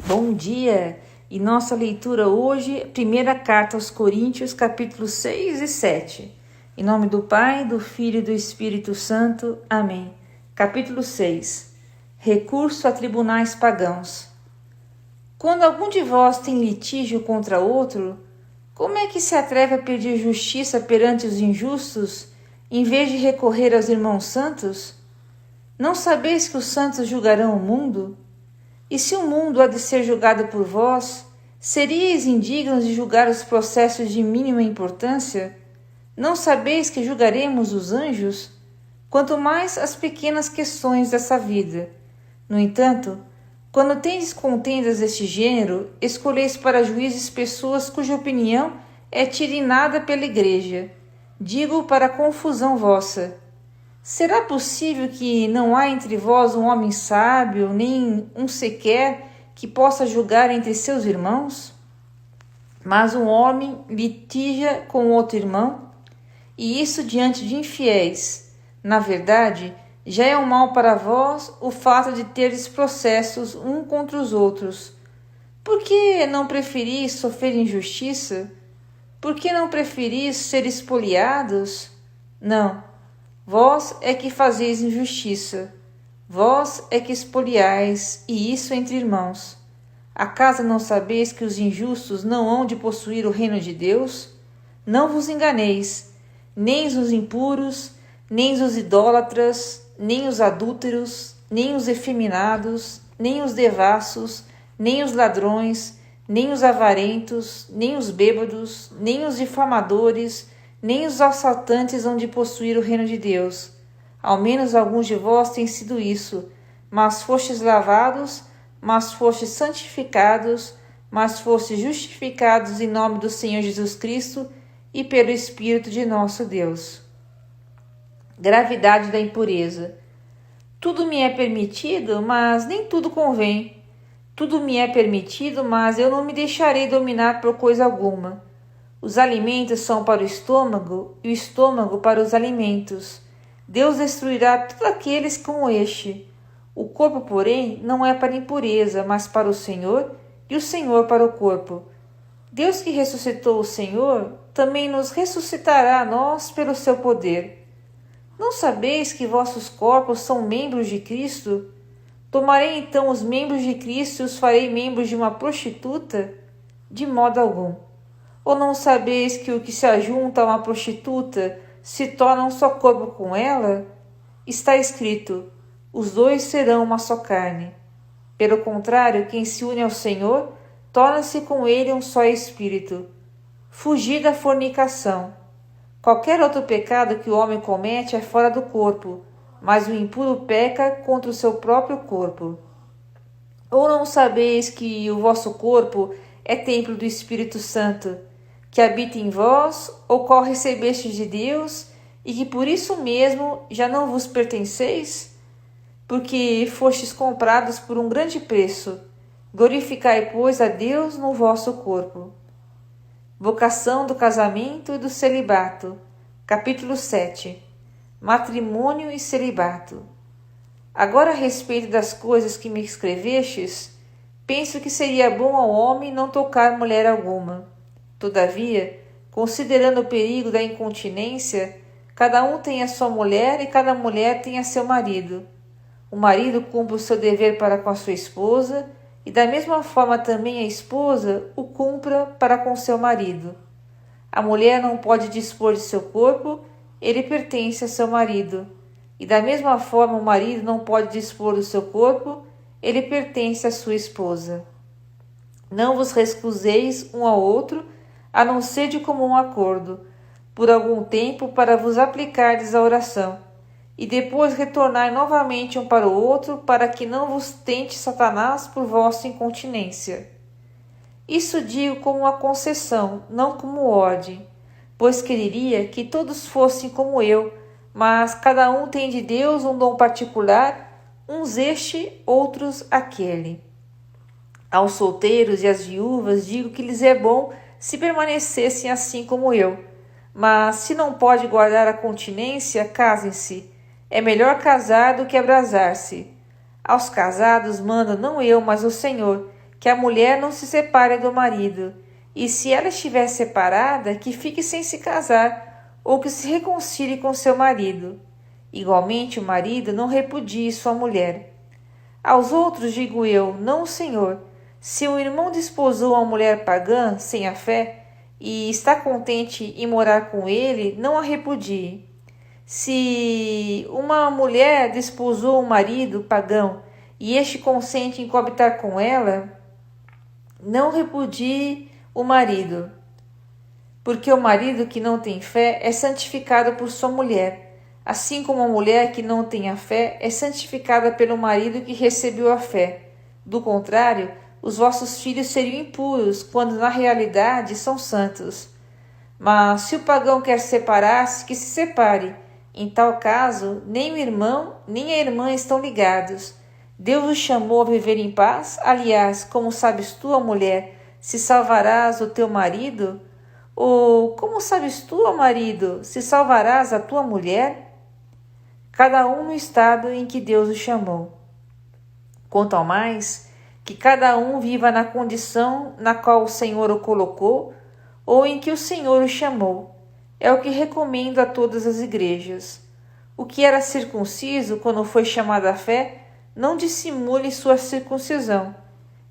Bom dia! E nossa leitura hoje, primeira carta aos Coríntios, capítulos 6 e 7. Em nome do Pai, do Filho e do Espírito Santo. Amém. Capítulo 6. Recurso a tribunais pagãos. Quando algum de vós tem litígio contra outro, como é que se atreve a pedir justiça perante os injustos, em vez de recorrer aos irmãos santos? Não sabeis que os santos julgarão o mundo? E se o mundo há de ser julgado por vós, seríeis indignos de julgar os processos de mínima importância? Não sabeis que julgaremos os anjos? Quanto mais as pequenas questões dessa vida. No entanto, quando tendes contendas deste gênero, escolheis para juízes pessoas cuja opinião é tirinada pela igreja. Digo para confusão vossa. Será possível que não há entre vós um homem sábio, nem um sequer que possa julgar entre seus irmãos? Mas um homem litiga com outro irmão, e isso diante de infiéis. Na verdade, já é um mal para vós o fato de teres processos um contra os outros. Por que não preferis sofrer injustiça? Por que não preferis ser espoliados? Não. Vós é que fazeis injustiça, vós é que espoliais, e isso entre irmãos. Acaso não sabeis que os injustos não hão de possuir o reino de Deus? Não vos enganeis, nem os impuros, nem os idólatras, nem os adúlteros, nem os efeminados, nem os devassos, nem os ladrões, nem os avarentos, nem os bêbados, nem os difamadores, nem os assaltantes hão de possuir o reino de Deus. Ao menos alguns de vós têm sido isso, mas fostes lavados, mas fostes santificados, mas fostes justificados em nome do Senhor Jesus Cristo e pelo Espírito de nosso Deus. Gravidade da impureza. Tudo me é permitido, mas nem tudo convém. Tudo me é permitido, mas eu não me deixarei dominar por coisa alguma. Os alimentos são para o estômago e o estômago para os alimentos. Deus destruirá todos aqueles como este. O corpo, porém, não é para impureza, mas para o Senhor, e o Senhor para o corpo. Deus que ressuscitou o Senhor, também nos ressuscitará a nós pelo seu poder. Não sabeis que vossos corpos são membros de Cristo? Tomarei então os membros de Cristo e os farei membros de uma prostituta? De modo algum. Ou não sabeis que o que se ajunta a uma prostituta se torna um só corpo com ela? Está escrito, os dois serão uma só carne. Pelo contrário, quem se une ao Senhor, torna-se com ele um só espírito. Fugir da fornicação. Qualquer outro pecado que o homem comete é fora do corpo, mas o impuro peca contra o seu próprio corpo. Ou não sabeis que o vosso corpo é templo do Espírito Santo, que habita em vós, o qual recebestes de Deus, e que por isso mesmo já não vos pertenceis? Porque fostes comprados por um grande preço. Glorificai, pois, a Deus no vosso corpo. Vocação do casamento e do celibato. Capítulo 7. Matrimônio e celibato. Agora, a respeito das coisas que me escrevestes, penso que seria bom ao homem não tocar mulher alguma. Todavia, considerando o perigo da incontinência, cada um tem a sua mulher e cada mulher tem a seu marido. O marido cumpre o seu dever para com a sua esposa, e da mesma forma também a esposa o cumpra para com seu marido. A mulher não pode dispor de seu corpo, ele pertence a seu marido. E da mesma forma o marido não pode dispor do seu corpo, ele pertence à sua esposa. Não vos recuseis um ao outro, a não ser de comum acordo, por algum tempo para vos aplicardes à oração, e depois retornar novamente um para o outro, para que não vos tente Satanás por vossa incontinência. Isso digo como uma concessão, não como ordem, pois quereria que todos fossem como eu, mas cada um tem de Deus um dom particular, uns este, outros aquele. Aos solteiros e às viúvas digo que lhes é bom se permanecessem assim como eu. Mas se não pode guardar a continência, casem-se. É melhor casar do que abrasar-se. Aos casados manda não eu, mas o Senhor, que a mulher não se separe do marido, e se ela estiver separada, que fique sem se casar, ou que se reconcilie com seu marido. Igualmente, o marido não repudie sua mulher. Aos outros digo eu, não o Senhor. Se um irmão desposou uma mulher pagã, sem a fé, e está contente em morar com ele, não a repudie. Se uma mulher desposou um marido pagão, e este consente em coabitar com ela, não repudie o marido, porque o marido que não tem fé é santificado por sua mulher, assim como a mulher que não tem a fé é santificada pelo marido que recebeu a fé. Do contrário, os vossos filhos seriam impuros, quando na realidade são santos. Mas se o pagão quer separar-se, que se separe. Em tal caso, nem o irmão nem a irmã estão ligados. Deus os chamou a viver em paz. Aliás, como sabes tu, ó mulher, se salvarás o teu marido? Ou como sabes tu, ó marido, se salvarás a tua mulher? Cada um no estado em que Deus o chamou. Quanto ao mais, que cada um viva na condição na qual o Senhor o colocou, ou em que o Senhor o chamou. É o que recomendo a todas as igrejas. O que era circunciso, quando foi chamado à fé, não dissimule sua circuncisão.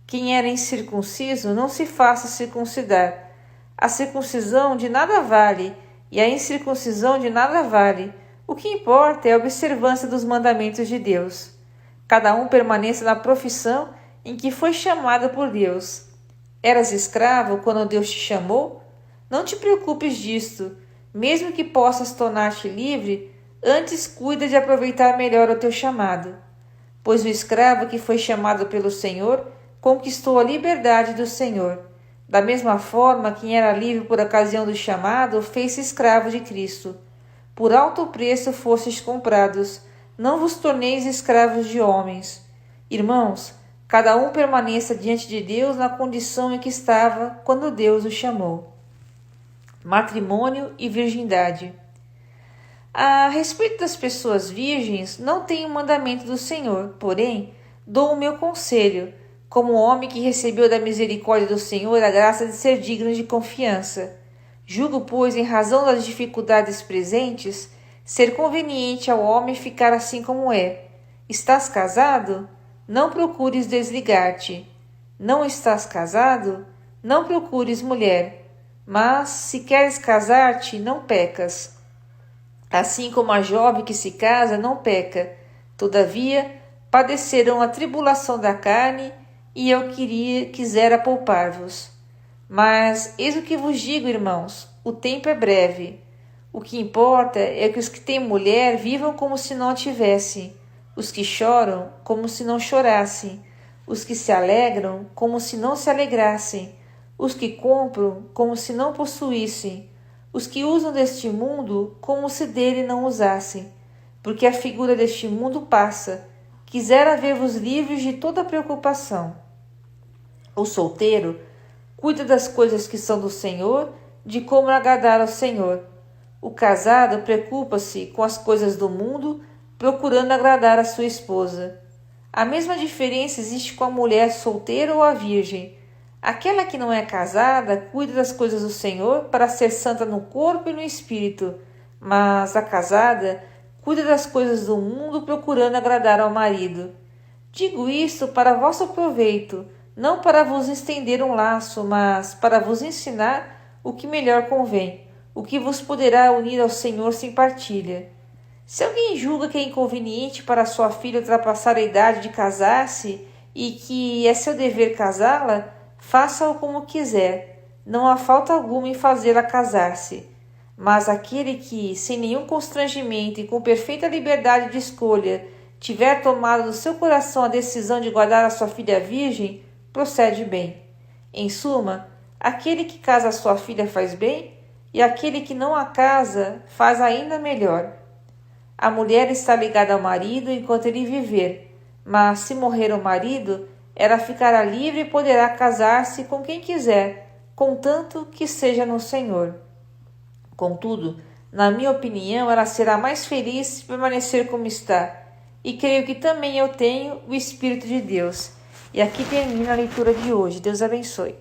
Quem era incircunciso, não se faça circuncidar. A circuncisão de nada vale, e a incircuncisão de nada vale. O que importa é a observância dos mandamentos de Deus. Cada um permaneça na profissão em que foi chamado por Deus. Eras escravo quando Deus te chamou? Não te preocupes disto. Mesmo que possas tornar-te livre, antes cuida de aproveitar melhor o teu chamado. Pois o escravo que foi chamado pelo Senhor conquistou a liberdade do Senhor. Da mesma forma, quem era livre por ocasião do chamado fez-se escravo de Cristo. Por alto preço fostes comprados, não vos torneis escravos de homens. Irmãos, cada um permaneça diante de Deus na condição em que estava quando Deus o chamou. Matrimônio e virgindade. A respeito das pessoas virgens, não tenho mandamento do Senhor, porém, dou o meu conselho, como homem que recebeu da misericórdia do Senhor a graça de ser digno de confiança. Julgo, pois, em razão das dificuldades presentes, ser conveniente ao homem ficar assim como é. Estás casado? Não procures desligar-te. Não estás casado? Não procures mulher. Mas, se queres casar-te, não pecas. Assim como a jovem que se casa não peca. Todavia, padecerão a tribulação da carne, e eu quisera poupar-vos. Mas eis o que vos digo, irmãos, o tempo é breve. O que importa é que os que têm mulher vivam como se não a tivessem, os que choram como se não chorassem, os que se alegram como se não se alegrassem, os que compram como se não possuíssem, os que usam deste mundo como se dele não usassem, porque a figura deste mundo passa. Quisera ver-vos livres de toda preocupação. O solteiro cuida das coisas que são do Senhor, de como agradar ao Senhor. O casado preocupa-se com as coisas do mundo, procurando agradar a sua esposa. A mesma diferença existe com a mulher solteira ou a virgem. Aquela que não é casada cuida das coisas do Senhor para ser santa no corpo e no espírito, mas a casada cuida das coisas do mundo procurando agradar ao marido. Digo isto para vosso proveito, não para vos estender um laço, mas para vos ensinar o que melhor convém, o que vos poderá unir ao Senhor sem partilha. Se alguém julga que é inconveniente para sua filha ultrapassar a idade de casar-se e que é seu dever casá-la, faça-o como quiser, não há falta alguma em fazê-la casar-se. Mas aquele que, sem nenhum constrangimento e com perfeita liberdade de escolha, tiver tomado no seu coração a decisão de guardar a sua filha virgem, procede bem. Em suma, aquele que casa a sua filha faz bem, e aquele que não a casa faz ainda melhor. A mulher está ligada ao marido enquanto ele viver, mas se morrer o marido, ela ficará livre e poderá casar-se com quem quiser, contanto que seja no Senhor. Contudo, na minha opinião, ela será mais feliz se permanecer como está, e creio que também eu tenho o Espírito de Deus. E aqui termina a leitura de hoje. Deus abençoe.